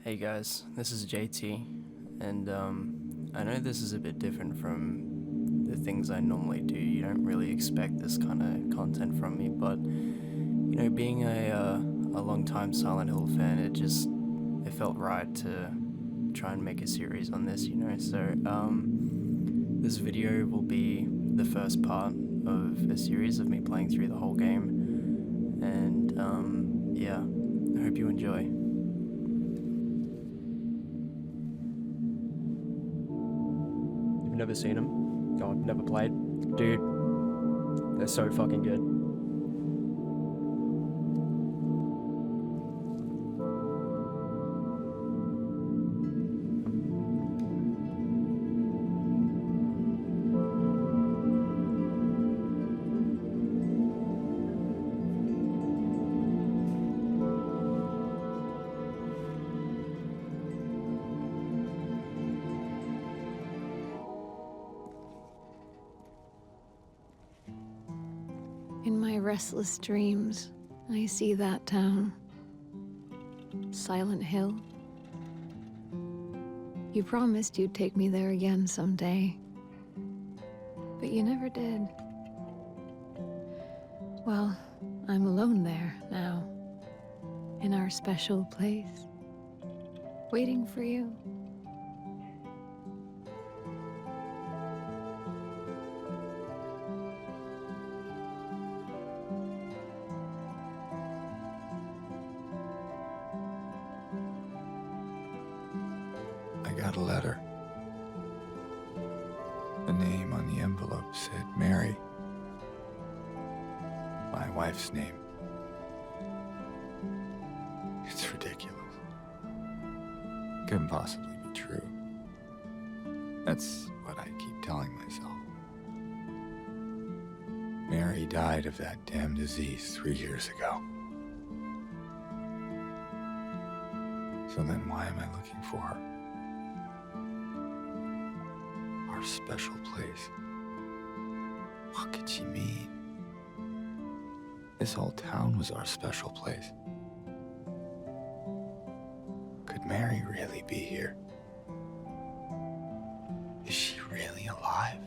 Hey guys, this is JT, and I know this is a bit different from the things I normally do. You don't really expect this kind of content from me, but being a long-time Silent Hill fan, it felt right to try and make a series on this. This video will be the first part of a series of me playing through the whole game, and yeah, I hope you enjoy. You've never seen them? Oh, never played? Dude, they're so fucking good. In my restless dreams, I see that town. Silent Hill. You promised you'd take me there again someday. But you never did. Well, I'm alone there now. In our special place. Waiting for you. I got a letter. The name on the envelope said Mary. My wife's name. It's ridiculous. Couldn't possibly be true. That's what I keep telling myself. Mary died of that damn disease 3 years ago. So then why am I looking for her? Our special place. What could she mean? This whole town was our special place. Could Mary really be here? Is she really alive?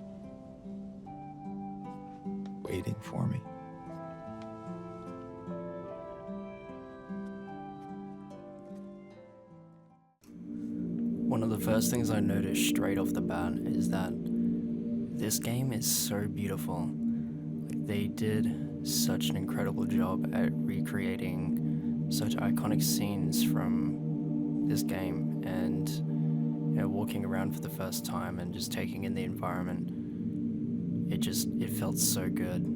Waiting for me? One of the first things I noticed straight off the bat is that this game is so beautiful. Like, they did such an incredible job at recreating such iconic scenes from this game, and walking around for the first time and just taking in the environment, it felt so good.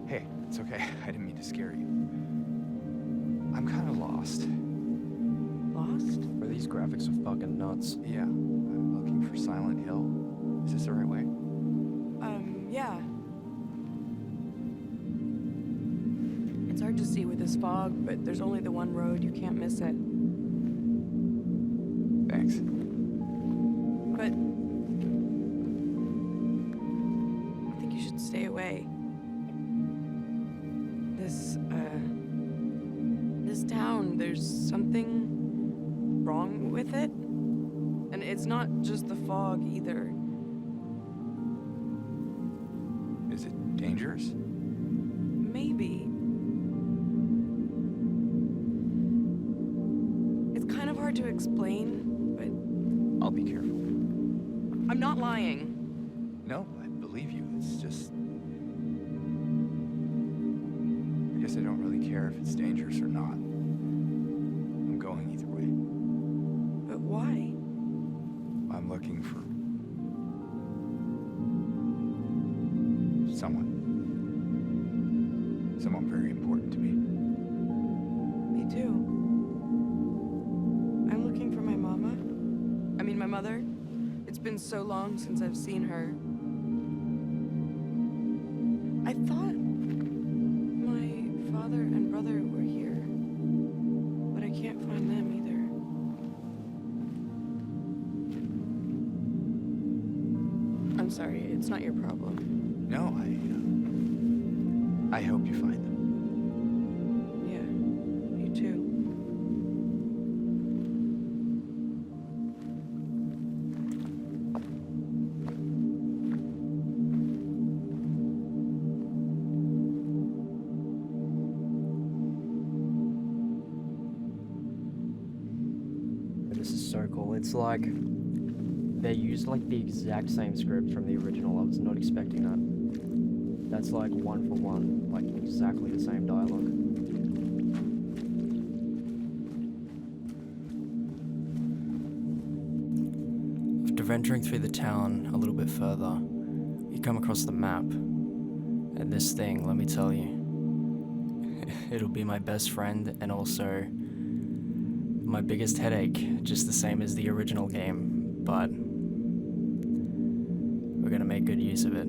Hey, it's okay. I didn't mean to scare you. I'm kind of lost. Lost? Bro, these graphics are fucking nuts. Yeah, I'm looking for Silent Hill. Is this the right way? Yeah. It's hard to see with this fog, but there's only the one road. You can't miss it. Thanks. But I think you should stay away. This town, there's something wrong with it. And it's not just the fog either. Is it dangerous? Maybe. It's kind of hard to explain, but I'll be careful. I'm not lying. No, I believe you. It's just... I guess I don't really care if it's dangerous or not. I'm going either way. But why? I'm looking for... someone. It's been so long since I've seen her. I thought my father and brother were here, but I can't find them either. I'm sorry, it's not your problem. No, I hope you find them. Yeah, you too. This is so cool. It's like they used like the exact same script from the original. I was not expecting that. That's like one for one, like exactly the same dialogue. After venturing through the town a little bit further, you come across the map. And this thing, let me tell you, it'll be my best friend and also my biggest headache, just the same as the original game, but we're gonna make good use of it.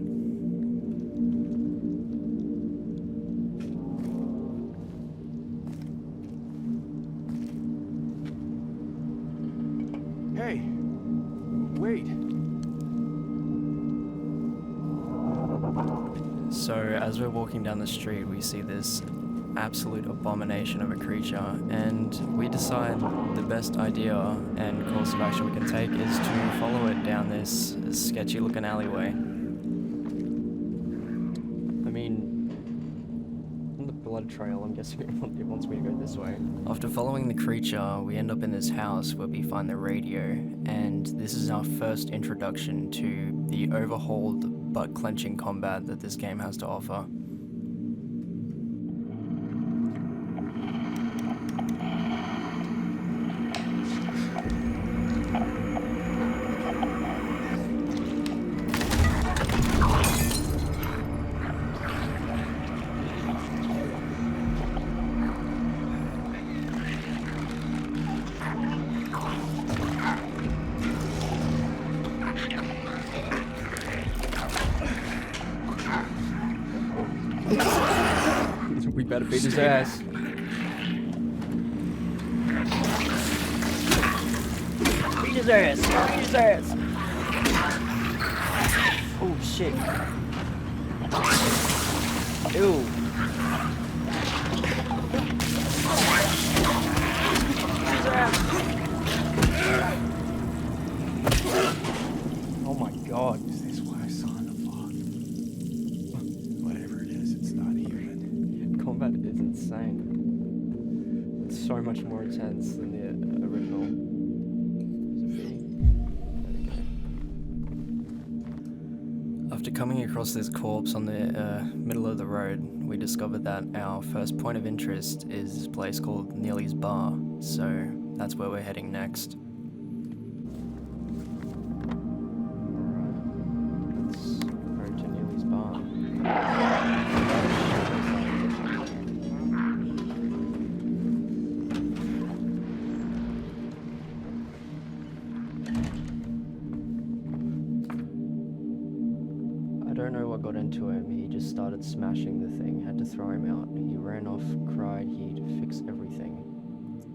Hey, wait. So as we're walking down the street, we see this absolute abomination of a creature, and we decide the best idea and course of action we can take is to follow it down this sketchy looking alleyway. I mean, on the blood trail, I'm guessing it wants me to go this way. After following the creature, we end up in this house where we find the radio, and this is our first introduction to the overhauled butt-clenching combat that this game has to offer. We better beat his ass. Beat his ass! Beat his ass! Oh shit. Ew. Beat his ass! Oh my god. Is this what I saw in the fog? Whatever it is, it's not human. Combat is insane. It's so much more intense than the original. After coming across this corpse on the middle of the road, we discovered that our first point of interest is this place called Neely's Bar, so that's where we're heading next. Alright, let's go to Neely's Bar. I don't know what got into him. He just started smashing the thing, had to throw him out. He ran off, cried he'd fix everything.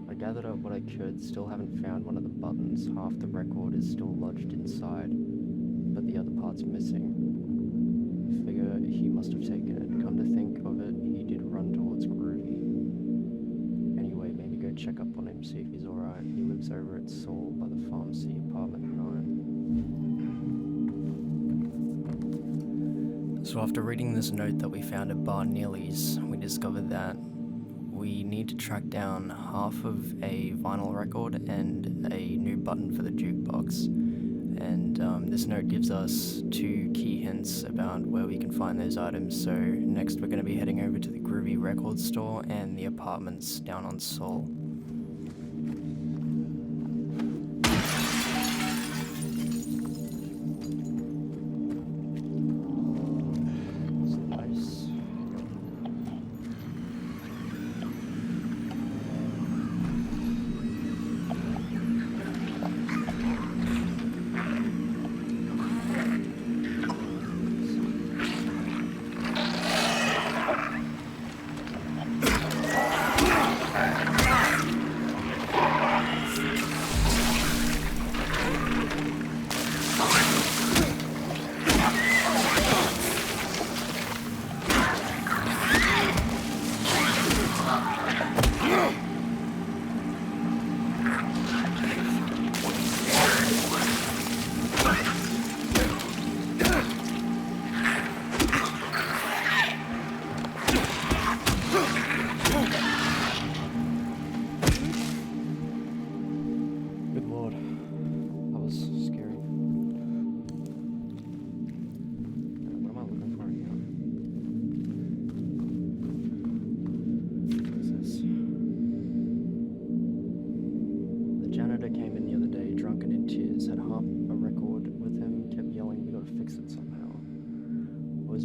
I gathered up what I could, still haven't found one of the buttons. Half the record is still lodged inside, but the other part's missing. Figure he must have taken it. Come to think of it, he did run towards Groovy. Anyway, maybe go check up on him, see if he's alright. He lives over at Saul by the pharmacy, apartment 9. So after reading this note that we found at Bar Neely's, we discovered that we need to track down half of a vinyl record and a new button for the jukebox. And this note gives us 2 key hints about where we can find those items. So next we're going to be heading over to the Groovy record store and the apartments down on Seoul.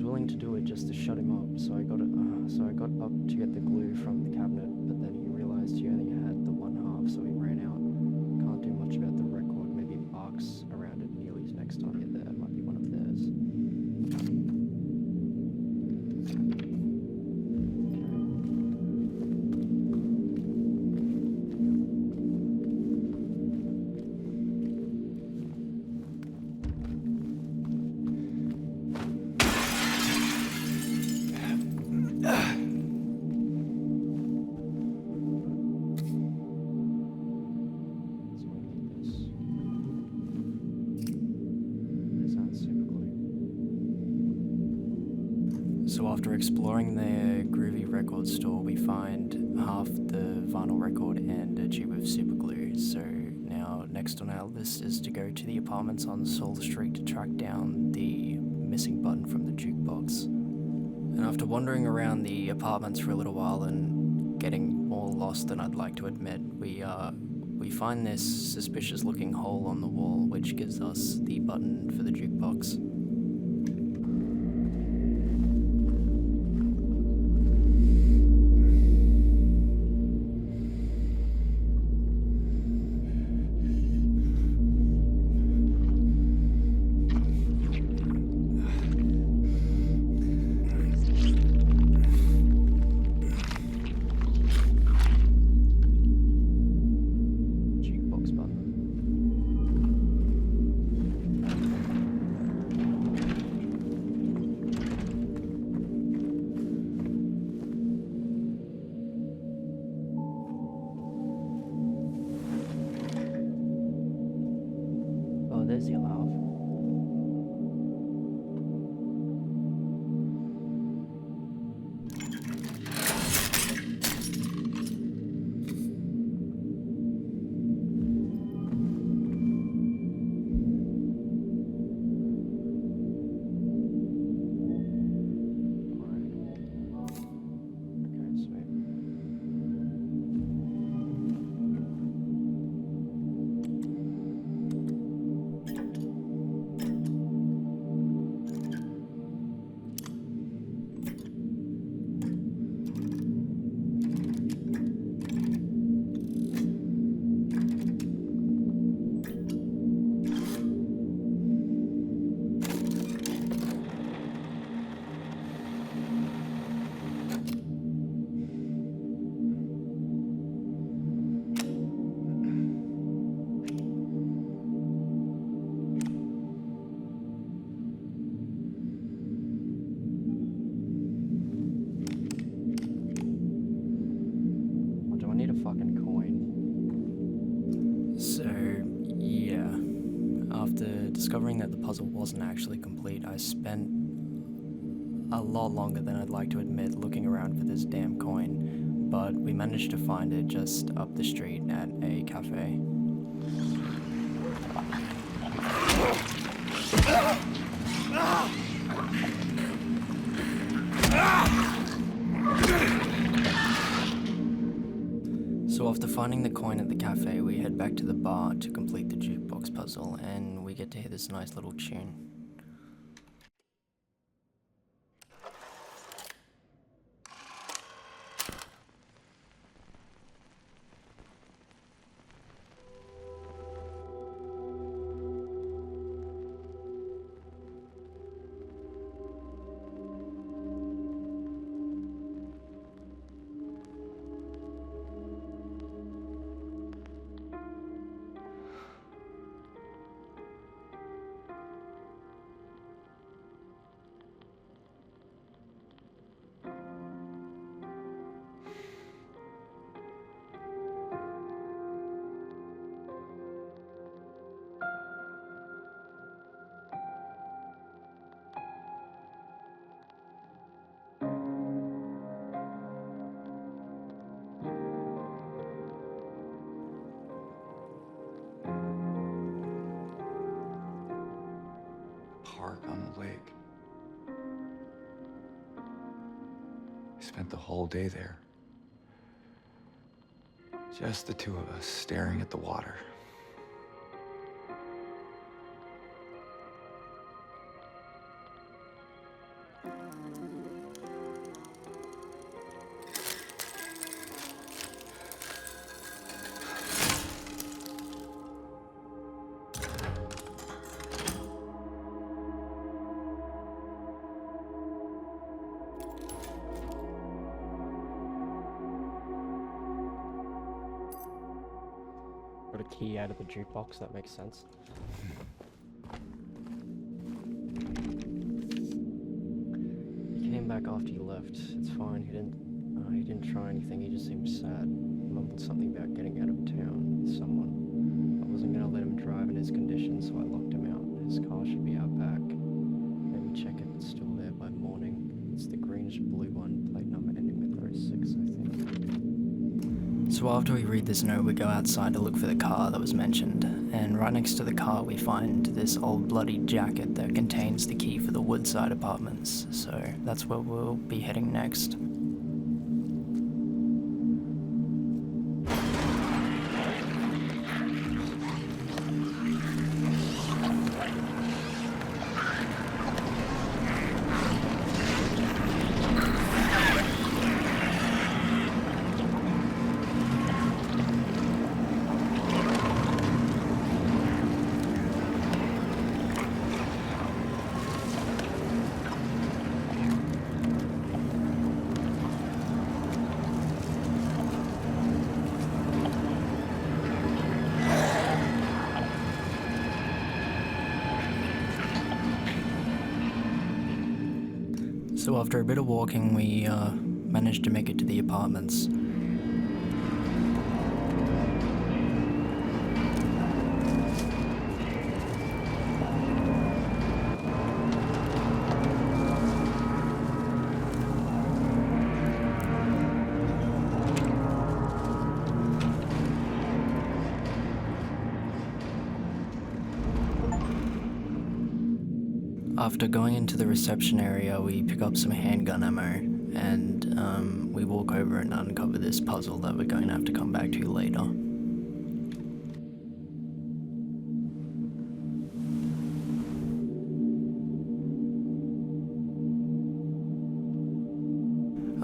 willing to do it just to shut him up. So I got up to get the glue from the cabinet, but then he realized he only had the one half, so he ran out. Can't do much about the record. Maybe barks around at Neely's next time you're there. Might be one of theirs. So after exploring their groovy record store, we find half the vinyl record and a tube of super glue. So now next on our list is to go to the apartments on Seoul Street to track down the missing button from the jukebox. And after wandering around the apartments for a little while and getting more lost than I'd like to admit, we find this suspicious looking hole on the wall which gives us the button for the jukebox. There's your laugh. Discovering that the puzzle wasn't actually complete, I spent a lot longer than I'd like to admit looking around for this damn coin, but we managed to find it just up the street at a cafe. So after finding the coin at the cafe, we head back to the bar to complete the jukebox puzzle, and we get to hear this nice little tune. Park on the lake. We spent the whole day there. Just the two of us staring at the water. the key out of the jukebox. That makes sense. He came back after you left. It's fine. He didn't try anything. He just seemed sad. Mumbled something about getting out of town with someone. I wasn't gonna let him drive in his condition, so I locked him out. His car should be out back. Maybe check if it's still there by morning. It's the greenish blue one, plate number ending with 06, I think. So after we read this note, we go outside to look for the car that was mentioned, and right next to the car we find this old bloody jacket that contains the key for the Woodside Apartments, so that's where we'll be heading next. So after a bit of walking, we managed to make it to the apartments. After going into the reception area, we pick up some handgun ammo, and we walk over and uncover this puzzle that we're going to have to come back to later.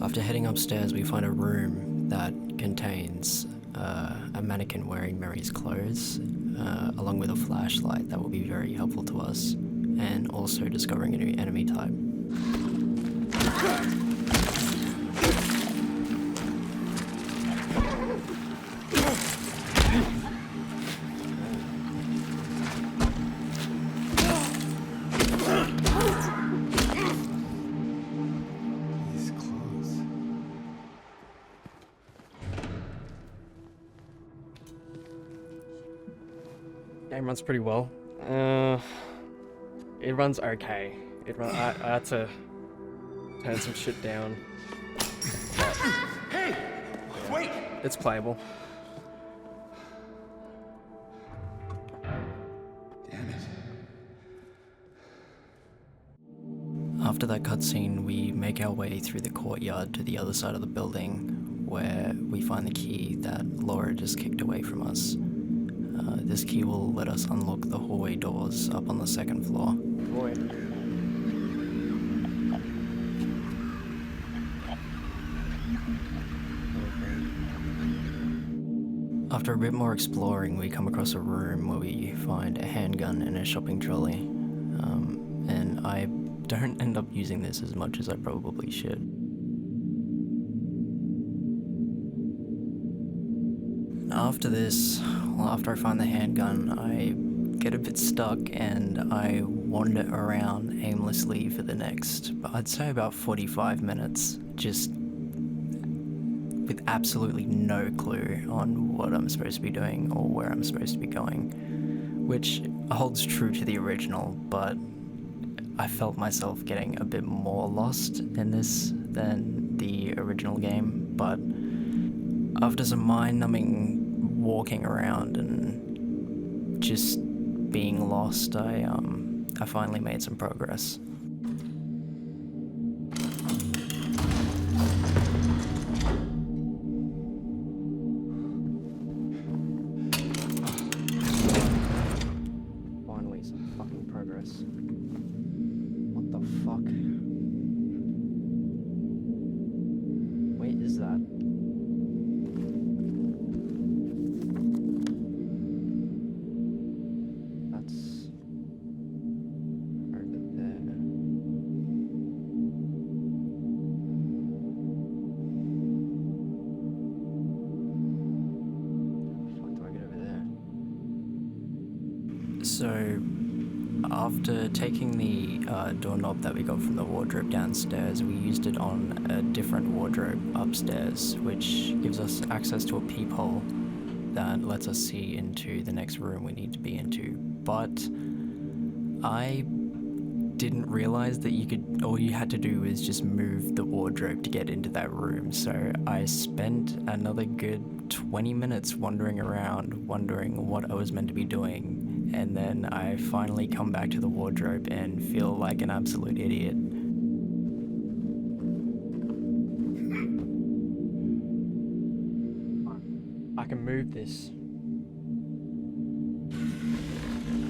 After heading upstairs, we find a room that contains a mannequin wearing Mary's clothes, along with a flashlight that will be very helpful to us, and also discovering a new enemy type. These clothes. Game runs pretty well. It runs okay. I had to turn some shit down. Hey! Wait! It's playable. Damn it. After that cutscene, we make our way through the courtyard to the other side of the building, where we find the key that Laura just kicked away from us. This key will let us unlock the hallway doors up on the second floor. Boy. After a bit more exploring, we come across a room where we find a handgun and a shopping trolley. And I don't end up using this as much as I probably should. After this, after I find the handgun, I get a bit stuck and I wander around aimlessly for the next, I'd say about 45 minutes, just with absolutely no clue on what I'm supposed to be doing or where I'm supposed to be going, which holds true to the original, but I felt myself getting a bit more lost in this than the original game. But after some mind-numbing walking around and just being lost, I finally made some progress. Finally, some fucking progress. What the fuck? Wait, is that? That's over there. How the fuck do I get over there? So, after taking the doorknob that we got from the wardrobe downstairs, we used it on a different wardrobe upstairs, which gives us access to a peephole that lets us see into the next room we need to be into. But I didn't realize that all you had to do is just move the wardrobe to get into that room. So I spent another good 20 minutes wandering around, wondering what I was meant to be doing. And then I finally come back to the wardrobe and feel like an absolute idiot. I can move this.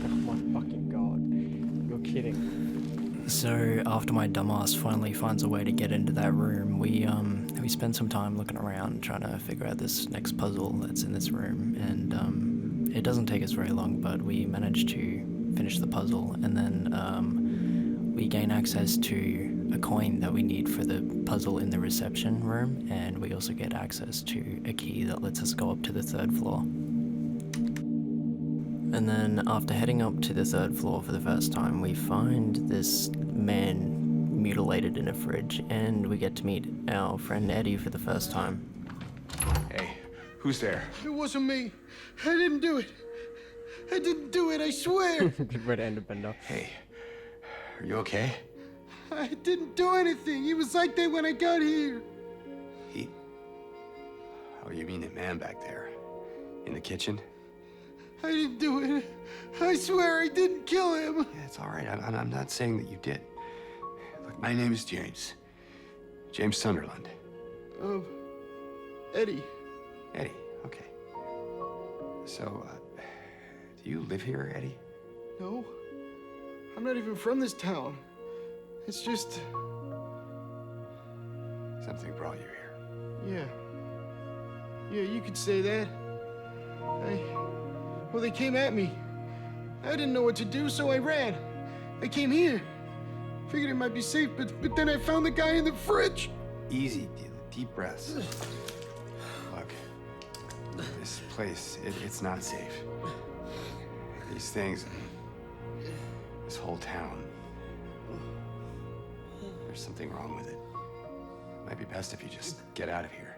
Oh my fucking god. You're kidding. So after my dumbass finally finds a way to get into that room, we spend some time looking around trying to figure out this next puzzle that's in this room, and it doesn't take us very long, but we manage to finish the puzzle, and then we gain access to a coin that we need for the puzzle in the reception room, and we also get access to a key that lets us go up to the 3rd floor. And then after heading up to the 3rd floor for the first time, we find this man mutilated in a fridge, and we get to meet our friend Eddie for the first time. Hey, who's there? It wasn't me. I didn't do it. I didn't do it, I swear. The red endbender. Hey, are you okay? I didn't do anything. He was like that when I got here. He... Oh, you mean the man back there? In the kitchen? I didn't do it. I swear I didn't kill him. Yeah, it's all right. I'm not saying that you did. Look, my name is James. James Sunderland. Eddie. Eddie, okay. So, do you live here, Eddie? No. I'm not even from this town. It's just... Something brought you here. Yeah. Yeah, you could say that. Well, they came at me. I didn't know what to do, so I ran. I came here. Figured it might be safe, but then I found the guy in the fridge. Easy, deep breaths. Look, this place, it's not safe. These things, this whole town, there's something wrong with it. Might be best if you just get out of here.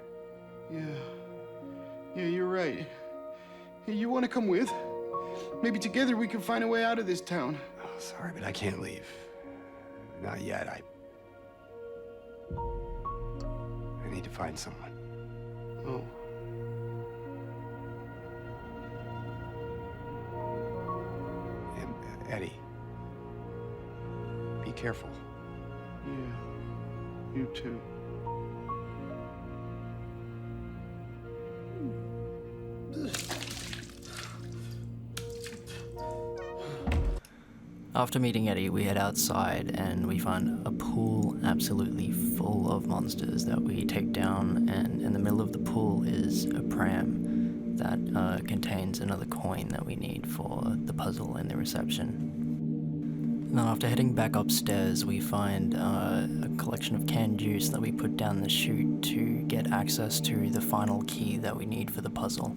Yeah, you're right. Hey, you want to come with? Maybe together we can find a way out of this town. Oh, sorry, but I can't leave. Not yet. I need to find someone. Oh. And Eddie, be careful. Yeah, you too. After meeting Eddie, we head outside and we find a pool absolutely full of monsters that we take down, and in the middle of the pool is a pram that contains another coin that we need for the puzzle in the reception. And then after heading back upstairs, we find a collection of canned juice that we put down the chute to get access to the final key that we need for the puzzle.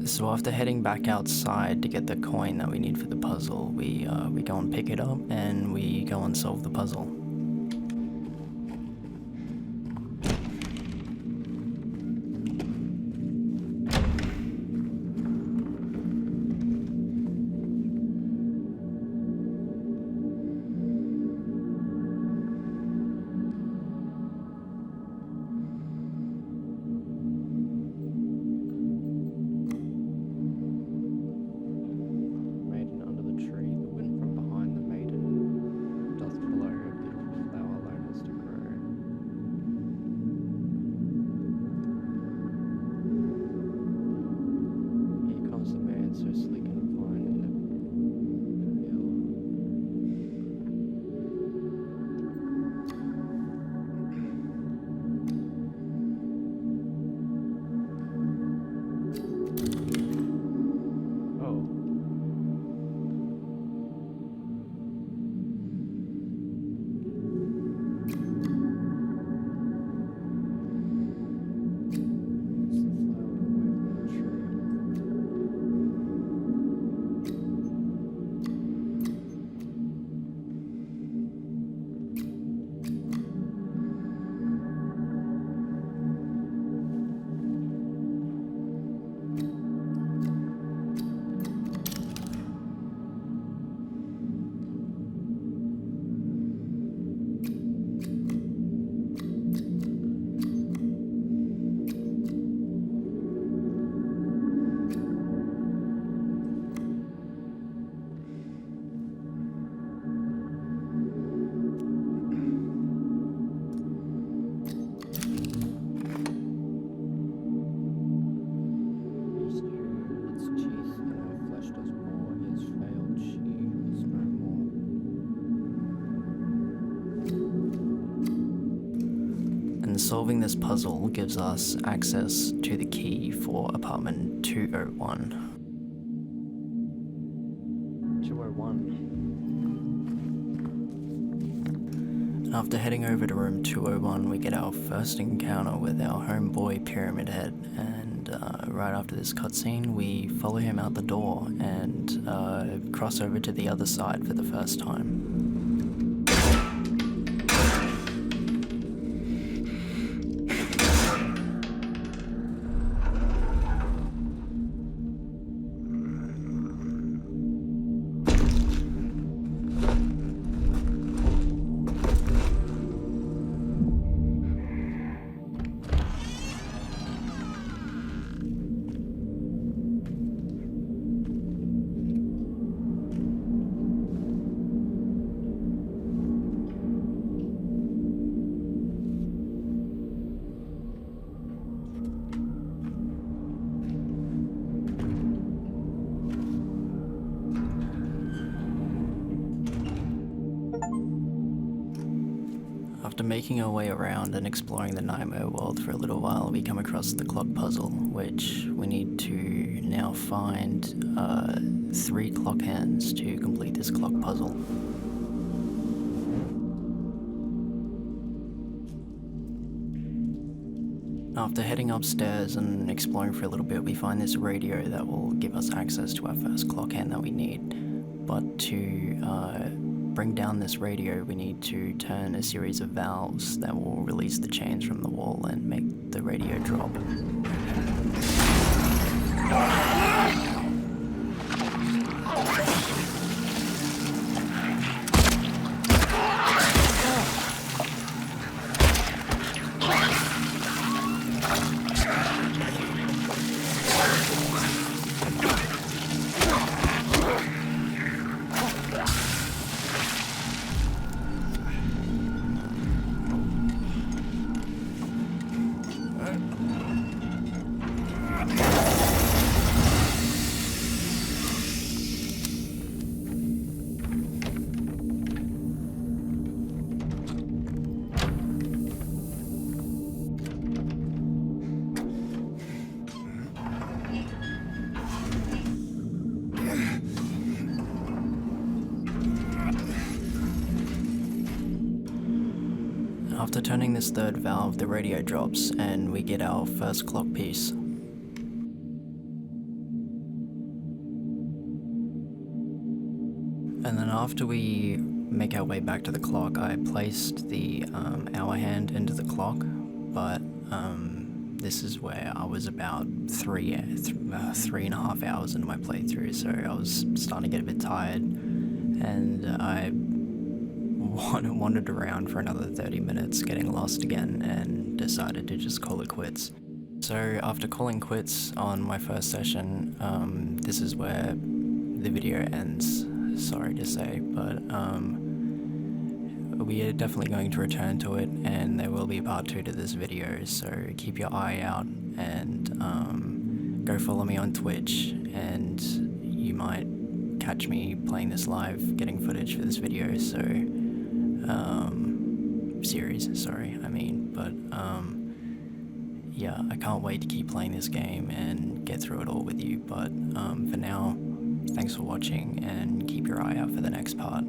So after heading back outside to get the coin that we need for the puzzle, we go and pick it up and we go and solve the puzzle. Maiden under the tree, the wind from behind the maiden doth blow her and solving this puzzle gives us access to the key for apartment 201. 201. After heading over to room 201, we get our first encounter with our homeboy Pyramid Head, and right after this cutscene, we follow him out the door and cross over to the other side for the first time. After making our way around and exploring the Nightmare world for a little while, we come across the clock puzzle, which we need to now find 3 clock hands to complete this clock puzzle. After heading upstairs and exploring for a little bit, we find this radio that will give us access to our first clock hand that we need. But to bring down this radio, we need to turn a series of valves that will release the chains from the wall and make the radio drop. After turning this third valve, the radio drops and we get our first clock piece. And then after we make our way back to the clock, I placed the hour hand into the clock, but this is where I was about 3.5 hours into my playthrough, so I was starting to get a bit tired, and I wandered around for another 30 minutes, getting lost again, and decided to just call it quits. So after calling quits on my first session, this is where the video ends, sorry to say, but we are definitely going to return to it, and there will be a part 2 to this video, so keep your eye out, and go follow me on Twitch, and you might catch me playing this live, getting footage for this video, so series, sorry, I mean, but yeah, I can't wait to keep playing this game and get through it all with you, but for now, thanks for watching, and keep your eye out for the next part.